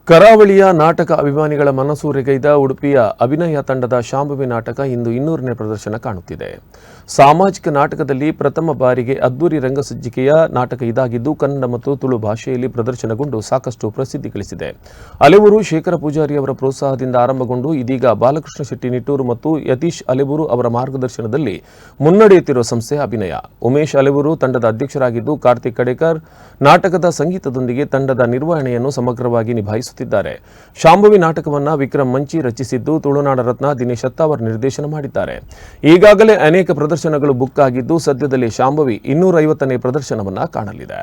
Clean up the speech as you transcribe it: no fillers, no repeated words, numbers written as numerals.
ಕರಾವಳಿಯ ನಾಟಕ ಅಭಿಮಾನಿಗಳ ಮನಸೂರೆಗೈದ ಉಡುಪಿಯ ಅಭಿನಯ ತಂಡದ ಶಾಂಭವಿ ನಾಟಕ ಇಂದು 200ನೇ ಪ್ರದರ್ಶನ ಕಾಣುತ್ತಿದೆ. ಸಾಮಾಜಿಕ ನಾಟಕದಲ್ಲಿ ಪ್ರಥಮ ಬಾರಿಗೆ ಅದ್ದೂರಿ ರಂಗಸಜ್ಜಿಕೆಯ ನಾಟಕ ಇದಾಗಿದ್ದು ಕನ್ನಡ ಮತ್ತು ತುಳು ಭಾಷೆಯಲ್ಲಿ ಪ್ರದರ್ಶನಗೊಂಡು ಸಾಕಷ್ಟು ಪ್ರಸಿದ್ಧಿ ಗಳಿಸಿದೆ. ಅಲೆಬೂರು ಶೇಖರ ಪೂಜಾರಿ ಅವರ ಪ್ರೋತ್ಸಾಹದಿಂದ ಆರಂಭಗೊಂಡು ಇದೀಗ ಬಾಲಕೃಷ್ಣ ಶೆಟ್ಟಿ ನಿಟ್ಟೂರು ಮತ್ತು ಯತೀಶ್ ಅಲೆಬೂರು ಅವರ ಮಾರ್ಗದರ್ಶನದಲ್ಲಿ ಮುನ್ನಡೆಯುತ್ತಿರುವ ಸಂಸ್ಥೆ ಅಭಿನಯ. ಉಮೇಶ್ ಅಲೆಬೂರು ತಂಡದ ಅಧ್ಯಕ್ಷರಾಗಿದ್ದು ಕಾರ್ತಿಕ್ ಕಡೇಕರ್ ನಾಟಕದ ಸಂಗೀತದೊಂದಿಗೆ ತಂಡದ ನಿರ್ವಹಣೆಯನ್ನು ಸಮಗ್ರವಾಗಿ ನಿಭಾಯಿಸುತ್ತಿದ್ದಾರೆ. ಶಾಂಭವಿ ನಾಟಕವನ್ನು ವಿಕ್ರಮ್ ಮಂಚಿ ರಚಿಸಿದ್ದು ತುಳುನಾಡ ರತ್ನ ದಿನೇಶ್ ಶತ್ತಾವರ್ ನಿರ್ದೇಶನ ಮಾಡಿದ್ದಾರೆ. ಈಗಾಗಲೇ ಅನೇಕ ಪ್ರದರ್ಶನಗಳು ಬುಕ್ ಆಗಿದ್ದು ಸದ್ಯದಲ್ಲೇ ಶಾಂಭವಿ 250ನೇ ಪ್ರದರ್ಶನವನ್ನು ಕಾಣಲಿದೆ.